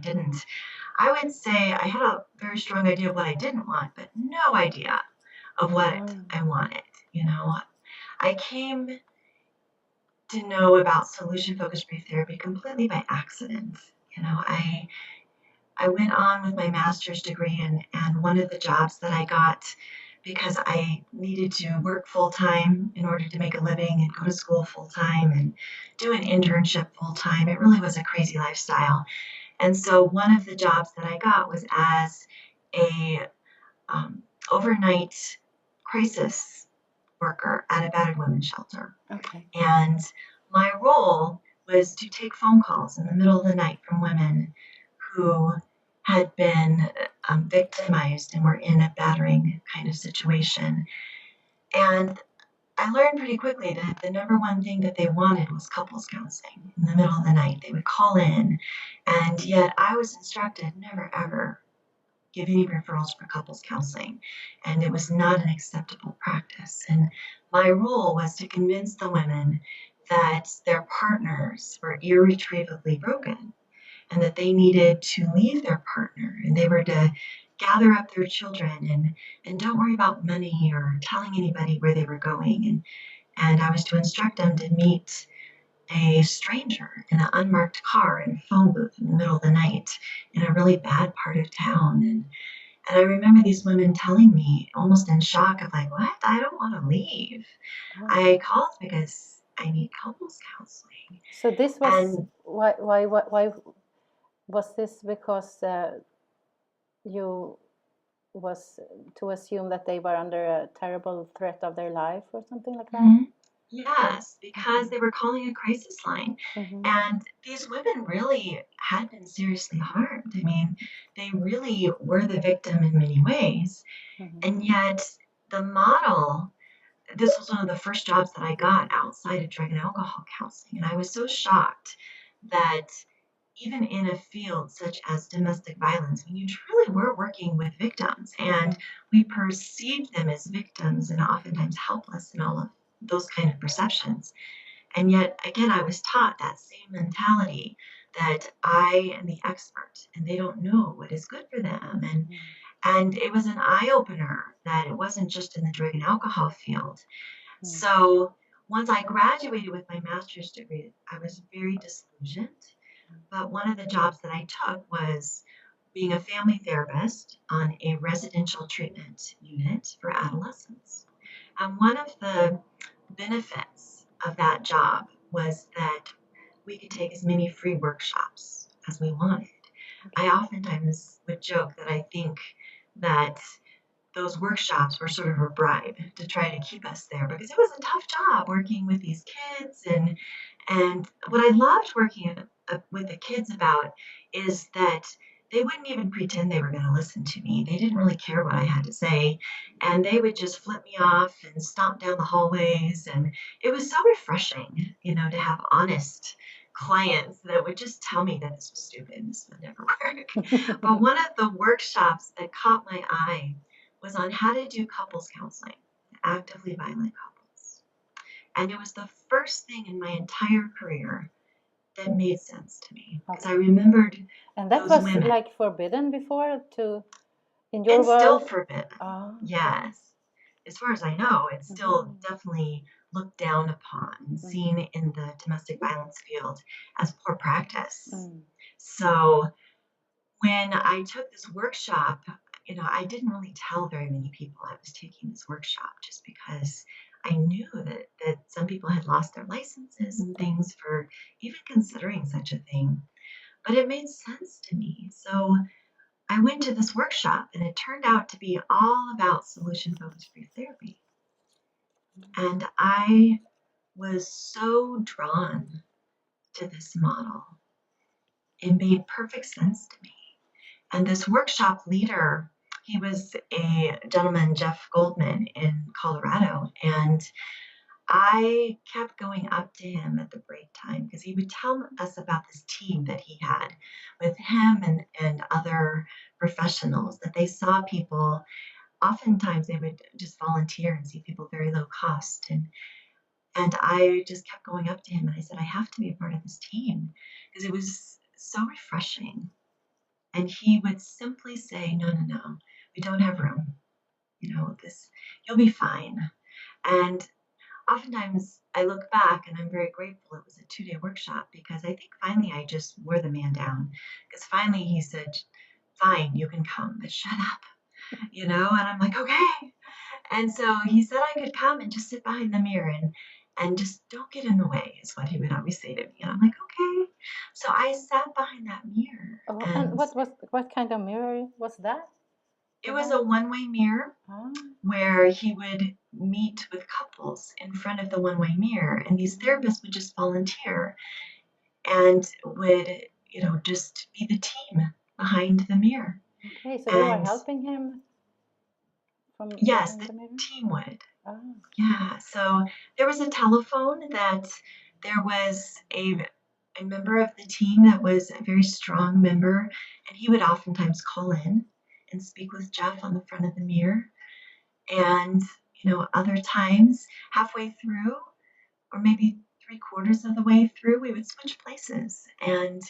didn't. I would say I had a very strong idea of what I didn't want, but no idea of what Mm. I wanted. You know, I came to know about solution-focused brief therapy completely by accident. You know, I went on with my master's degree, and one of the jobs that I got because I needed to work full time in order to make a living and go to school full time and do an internship full time. It really was a crazy lifestyle. And so one of the jobs that I got was as a um, overnight crisis worker at a battered women's shelter. Okay. And my role was to take phone calls in the middle of the night from women who had been victimized and were in a battering kind of situation. And I learned pretty quickly that the number one thing that they wanted was couples counseling in the middle of the night. They would call in, and yet I was instructed never ever give any referrals for couples counseling, and it was not an acceptable practice. And my role was to convince the women that their partners were irretrievably broken and that they needed to leave their partner and they were to gather up their children and don't worry about money or telling anybody where they were going. And I was to instruct them to meet a stranger in an unmarked car in a phone booth in the middle of the night in a really bad part of town. And I remember these women telling me, almost in shock, of like, what? I don't want to leave. Oh. I called because I need couples counseling. So this was And why was this because you was to assume that they were under a terrible threat of their life or something like that? mhm, yes, because they were calling a crisis line. Mm-hmm. And these women really had been seriously harmed. I mean, they really were the victim in many ways. Mm-hmm. And yet, the model, this was one of the first jobs that I got outside of drug and alcohol counseling. And I was so shocked that even in a field such as domestic violence, when you truly were working with victims and we perceived them as victims and oftentimes helpless and all of those kind of perceptions. And yet, again, I was taught that same mentality that I am the expert and they don't know what is good for them. And it was an eye opener that it wasn't just in the drug and alcohol field. So once I graduated with my master's degree, I was very disillusioned. But one of the jobs that I took was being a family therapist on a residential treatment unit for adolescents. And one of the benefits of that job was that we could take as many free workshops as we wanted. I oftentimes would joke that I think that those workshops were sort of a bribe to try to keep us there because it was a tough job working with these kids. And what I loved working with the kids about is that they wouldn't even pretend they were going to listen to me. They didn't really care what I had to say, and they would just flip me off and stomp down the hallways. And it was so refreshing, you know, to have honest clients that would just tell me that this was stupid, this would never work. But one of the workshops that caught my eye was on how to do couples counseling, actively violent couples. And it was the first thing in my entire career that made sense to me because I remembered And that those was women. like forbidden before to in your It's still world? forbidden. Oh. Yes. As far as I know, it's still definitely looked down upon and seen in the domestic violence field as poor practice. So when I took this workshop, you know, I didn't really tell very many people I was taking this workshop just because I knew that some people had lost their licenses and things for even considering such a thing. But it made sense to me. So I went to this workshop and it turned out to be all about solution focused brief therapy. And I was so drawn to this model. It made perfect sense to me. And this workshop leader, he was a gentleman, Jeff Goldman, in Colorado. And I kept going up to him at the break time because he would tell us about this team that he had with him and other professionals that they saw people. Oftentimes they would just volunteer and see people very low cost. And I just kept going up to him and I said, I have to be a part of this team because it was so refreshing And he would simply say, no, no, no, we don't have room. You'll be fine. And oftentimes I look back and I'm very grateful it was a 2-day workshop, because I think finally I just wore the man down, because finally he said, fine, you can come, but shut up, and I'm like, okay. And so he said I could come and just sit behind the mirror and just don't get in the way, is what he would always say to me. And I'm like, okay. So I sat behind that mirror, Oh, and and what kind of mirror was that? it was a one-way mirror Oh. where he would meet with couples in front of the one-way mirror, and these therapists would just volunteer and would, just be the team behind the mirror. Okay, so they were And helping him from yes, behind the the mirror? team would. Oh. Yeah, so there was a telephone that there was a member of the team that was a very strong member, and he would oftentimes call in and speak with Jeff on the front of the mirror. And, other times, halfway through, or maybe 3/4 of the way through, we would switch places, and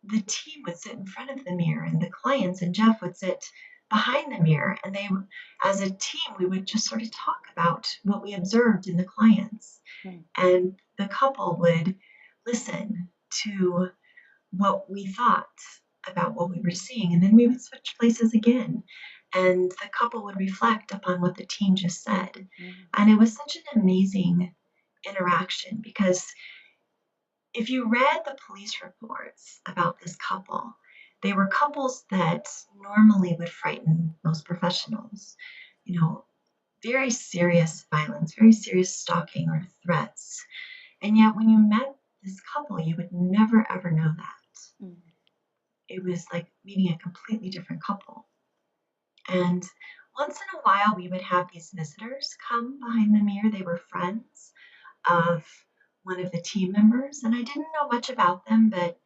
the team would sit in front of the mirror, and the clients and Jeff would sit behind the mirror. And as a team, we would just sort of talk about what we observed in the clients. And the couple would listen to what we thought about what we were seeing. And then we would switch places again. And the couple would reflect upon what the team just said. And it was such an amazing interaction, because if you read the police reports about this couple, they were couples that normally would frighten most professionals. Very serious violence, very serious stalking or threats. And yet, when you met this couple, you would never ever know that. It was like meeting a completely different couple. And once in a while, we would have these visitors come behind the mirror. They were friends of one of the team members, and I didn't know much about them, but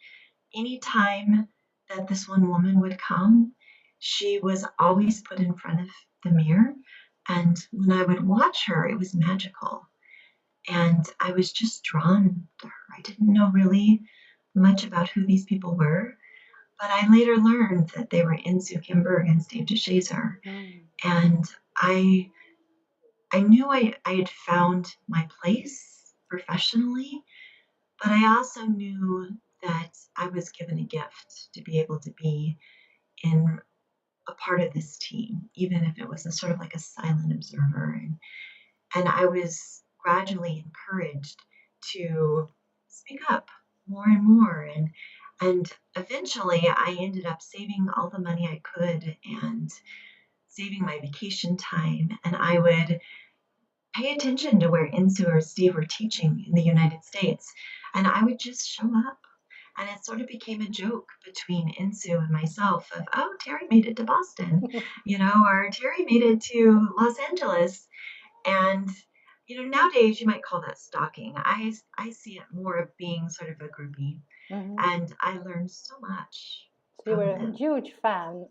anytime that this one woman would come, she was always put in front of the mirror. And when I would watch her, it was magical. And I was just drawn to her. I didn't know really much about who these people were, but I later learned that they were Insu Kimberg and Steve DeShazer. And I knew I had found my place professionally, but I also knew that I was given a gift to be able to be in a part of this team, even if it was a sort of like a silent observer. And I was gradually encouraged to speak up more and more. And eventually I ended up saving all the money I could and saving my vacation time. And I would pay attention to where Insu or Steve were teaching in the United States. And I would just show up. And it sort of became a joke between Insu and myself of, oh, Teri made it to Boston, or Teri made it to Los Angeles. And, nowadays you might call that stalking. I see it more of being sort of a groupie. And I learned so much So you from were a them. huge fan.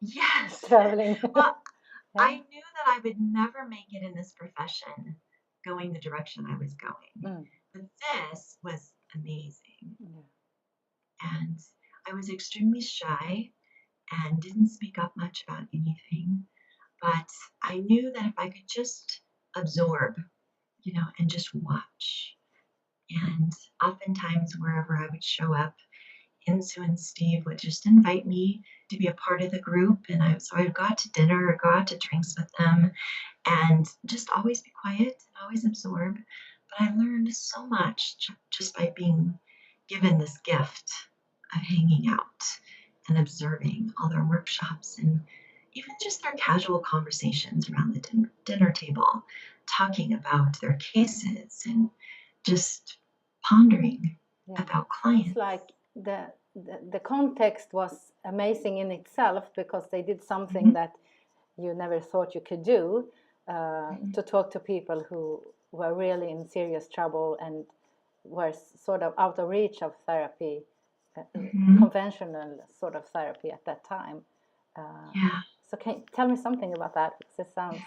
Yes. Traveling. Well, Yeah. I knew that I would never make it in this profession going the direction I was going. But this was amazing. And I was extremely shy and didn't speak up much about anything. But I knew that if I could just absorb, and just watch. And oftentimes, wherever I would show up, Insu and Steve would just invite me to be a part of the group. And so I would go out to dinner or go out to drinks with them and just always be quiet and always absorb. But I learned so much just by being given this gift of hanging out and observing all their workshops, and even just their casual conversations around the dinner table, talking about their cases and just pondering about clients. It's like the context was amazing in itself, because they did something that you never thought you could do, to talk to people who were really in serious trouble and were sort of out of reach of therapy, conventional sort of therapy at that time. So can you tell me something about that? Because it sounds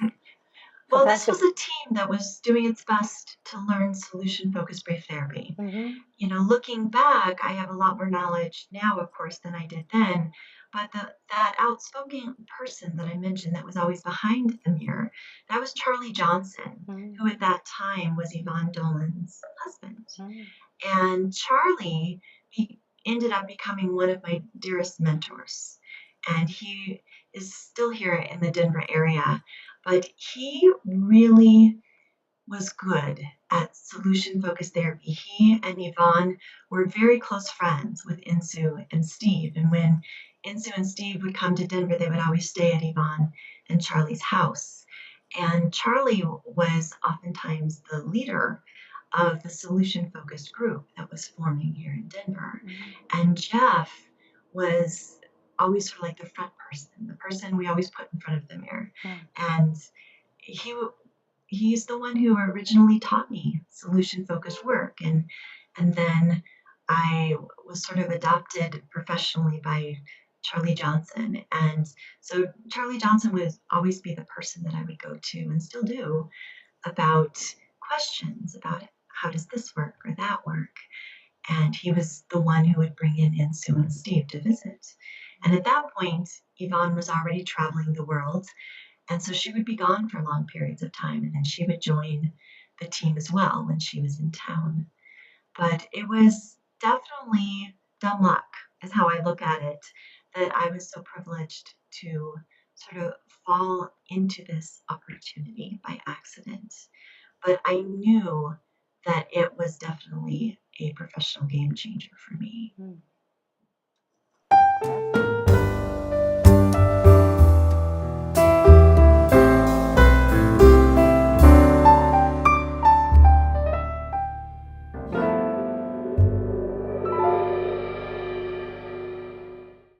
Well, this Fantastic. was a team that was doing its best to learn solution-focused brief therapy. You know, looking back, I have a lot more knowledge now, of course, than I did then. But that outspoken person that I mentioned that was always behind the mirror, that was Charlie Johnson, who at that time was Yvonne Dolan's husband. And Charlie, he ended up becoming one of my dearest mentors. And he is still here in the Denver area, but he really was good at solution focused therapy. He and Yvonne were very close friends with Insu and Steve. And when Insu and Steve would come to Denver, they would always stay at Yvonne and Charlie's house. And Charlie was oftentimes the leader of the solution focused group that was forming here in Denver. And Jeff was always sort of like the front person, the person we always put in front of the mirror. And he he's the one who originally taught me solution focused work, and then I was sort of adopted professionally by Charlie Johnson. And so Charlie Johnson would always be the person that I would go to and still do about questions about how does this work or that work. And he was the one who would bring in Sue and Steve to visit. And at that point, Yvonne was already traveling the world. And so she would be gone for long periods of time. And then she would join the team as well when she was in town. But it was definitely dumb luck, is how I look at it, that I was so privileged to sort of fall into this opportunity by accident. But I knew that it was definitely a professional game changer for me.